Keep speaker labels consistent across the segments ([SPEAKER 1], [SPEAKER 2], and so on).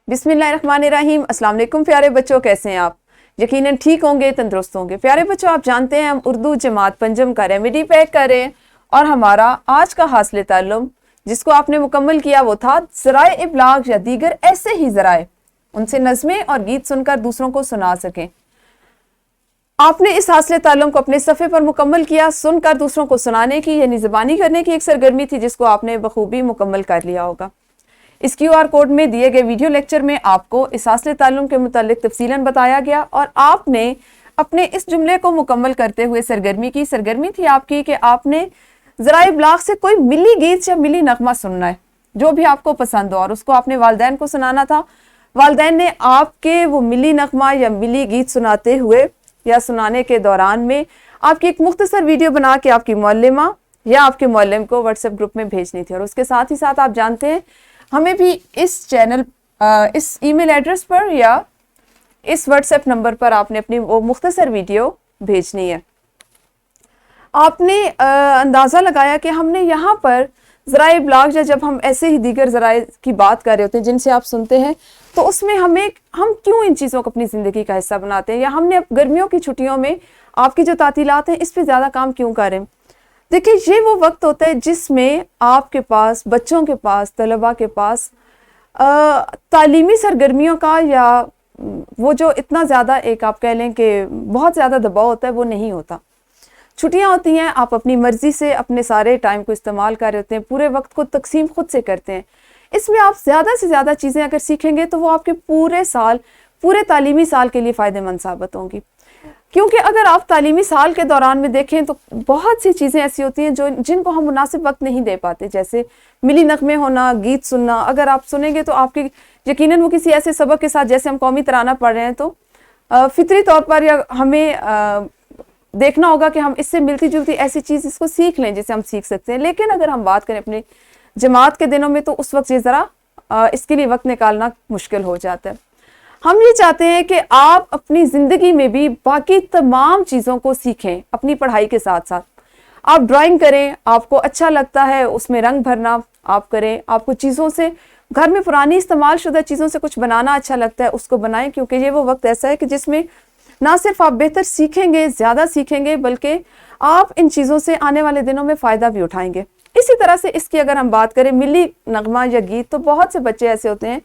[SPEAKER 1] بسم اللہ الرحمن الرحیم۔ السلام علیکم پیارے بچوں، کیسے ہیں آپ؟ یقیناً ٹھیک ہوں گے، تندرست ہوں گے۔ پیارے بچوں، آپ جانتے ہیں ہم اردو جماعت پنجم کا ریمیڈی پیک کر رہے ہیں، اور ہمارا آج کا حاصل تعلم جس کو آپ نے مکمل کیا وہ تھا ذرائع ابلاغ یا دیگر ایسے ہی ذرائع، ان سے نظمیں اور گیت سن کر دوسروں کو سنا سکیں۔ آپ نے اس حاصل تعلم کو اپنے صفحے پر مکمل کیا، سن کر دوسروں کو سنانے کی یعنی زبانی کرنے کی ایک سرگرمی تھی جس کو آپ نے بخوبی مکمل کر لیا ہوگا۔ اس QR کوڈ میں دیے گئے ویڈیو لیکچر میں آپ کو اس حاصل تعلم کے متعلق تفصیلاً بتایا گیا، اور آپ نے اپنے اس جملے کو مکمل کرتے ہوئے سرگرمی تھی آپ کی کہ آپ نے ذرائع ابلاغ سے کوئی ملی گیت یا ملی نغمہ سننا ہے جو بھی آپ کو پسند ہو، اور اس کو آپ نے والدین کو سنانا تھا۔ والدین نے آپ کے وہ ملی نغمہ یا ملی گیت سناتے ہوئے یا سنانے کے دوران میں آپ کی ایک مختصر ویڈیو بنا کے آپ کی معلمہ یا آپ کے معلم کو واٹس ایپ گروپ میں بھیجنی تھی، اور اس کے ساتھ ہی ساتھ آپ جانتے ہیں ہمیں بھی اس چینل اس ای میل ایڈریس پر یا اس واٹس ایپ نمبر پر آپ نے اپنی وہ مختصر ویڈیو بھیجنی ہے۔ آپ نے اندازہ لگایا کہ ہم نے یہاں پر ذرائع ابلاغ یا جب ہم ایسے ہی دیگر ذرائع کی بات کر رہے ہوتے ہیں جن سے آپ سنتے ہیں، تو اس میں ہم کیوں ان چیزوں کو اپنی زندگی کا حصہ بناتے ہیں، یا ہم نے گرمیوں کی چھٹیوں میں آپ کی جو تعطیلات ہیں اس پہ زیادہ کام کیوں کر رہے ہیں۔ دیکھیں، یہ وہ وقت ہوتا ہے جس میں آپ کے پاس، بچوں کے پاس، طلباء کے پاس تعلیمی سرگرمیوں کا یا وہ جو اتنا زیادہ ایک آپ کہہ لیں کہ بہت زیادہ دباؤ ہوتا ہے وہ نہیں ہوتا۔ چھٹیاں ہوتی ہیں، آپ اپنی مرضی سے اپنے سارے ٹائم کو استعمال کر رہے ہوتے ہیں، پورے وقت کو تقسیم خود سے کرتے ہیں۔ اس میں آپ زیادہ سے زیادہ چیزیں اگر سیکھیں گے تو وہ آپ کے پورے تعلیمی سال کے لیے فائدہ مند ثابت ہوں گی، کیونکہ اگر آپ تعلیمی سال کے دوران میں دیکھیں تو بہت سی چیزیں ایسی ہوتی ہیں جن کو ہم مناسب وقت نہیں دے پاتے، جیسے ملی نغمے ہونا، گیت سننا۔ اگر آپ سنیں گے تو آپ کی یقیناً وہ کسی ایسے سبق کے ساتھ، جیسے ہم قومی ترانہ پڑھ رہے ہیں، تو فطری طور پر یا ہمیں دیکھنا ہوگا کہ ہم اس سے ملتی جلتی ایسی چیز اس کو سیکھ لیں جسے ہم سیکھ سکتے ہیں۔ لیکن اگر ہم بات کریں اپنے جماعت کے دنوں میں تو اس وقت یہ ذرا اس کے لیے وقت نکالنا مشکل ہو جاتا ہے۔ ہم یہ چاہتے ہیں کہ آپ اپنی زندگی میں بھی باقی تمام چیزوں کو سیکھیں اپنی پڑھائی کے ساتھ ساتھ۔ آپ ڈرائنگ کریں، آپ کو اچھا لگتا ہے اس میں رنگ بھرنا، آپ کریں۔ آپ کو چیزوں سے، گھر میں پرانی استعمال شدہ چیزوں سے کچھ بنانا اچھا لگتا ہے، اس کو بنائیں، کیونکہ یہ وہ وقت ایسا ہے کہ جس میں نہ صرف آپ بہتر سیکھیں گے، زیادہ سیکھیں گے، بلکہ آپ ان چیزوں سے آنے والے دنوں میں فائدہ بھی اٹھائیں گے۔ اسی طرح سے اس کی اگر ہم بات کریں ملی نغمہ یا گیت، تو بہت سے بچے ایسے ہوتے ہیں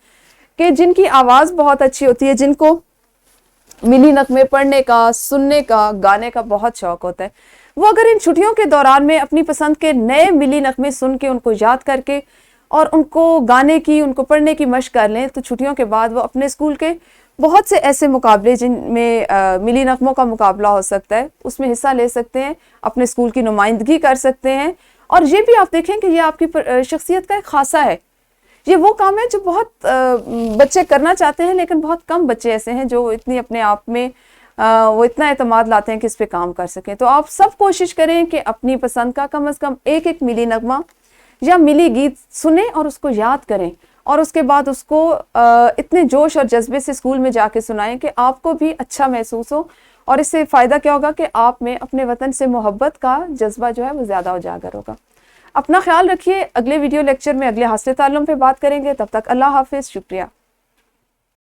[SPEAKER 1] کہ جن کی آواز بہت اچھی ہوتی ہے، جن کو ملی نغمے پڑھنے کا، سننے کا، گانے کا بہت شوق ہوتا ہے۔ وہ اگر ان چھٹیوں کے دوران میں اپنی پسند کے نئے ملی نغمے سن کے، ان کو یاد کر کے اور ان کو گانے کی، ان کو پڑھنے کی مشق کر لیں، تو چھٹیوں کے بعد وہ اپنے اسکول کے بہت سے ایسے مقابلے جن میں ملی نغموں کا مقابلہ ہو سکتا ہے، اس میں حصہ لے سکتے ہیں، اپنے اسکول کی نمائندگی کر سکتے ہیں۔ اور یہ بھی آپ دیکھیں کہ یہ آپ کی شخصیت کا ایک خاصہ ہے۔ یہ وہ کام ہے جو بہت بچے کرنا چاہتے ہیں، لیکن بہت کم بچے ایسے ہیں جو اتنی اپنے آپ میں وہ اتنا اعتماد لاتے ہیں کہ اس پہ کام کر سکیں۔ تو آپ سب کوشش کریں کہ اپنی پسند کا کم از کم ایک ملی نغمہ یا ملی گیت سنیں اور اس کو یاد کریں، اور اس کے بعد اس کو اتنے جوش اور جذبے سے اسکول میں جا کے سنائیں کہ آپ کو بھی اچھا محسوس ہو۔ اور اس سے فائدہ کیا ہوگا کہ آپ میں اپنے وطن سے محبت کا جذبہ جو ہے وہ زیادہ اجاگر ہوگا۔ اپنا خیال رکھیے۔ اگلے ویڈیو لیکچر میں اگلے حاصل تعلم پہ بات کریں گے، تب تک اللہ حافظ، شکریہ۔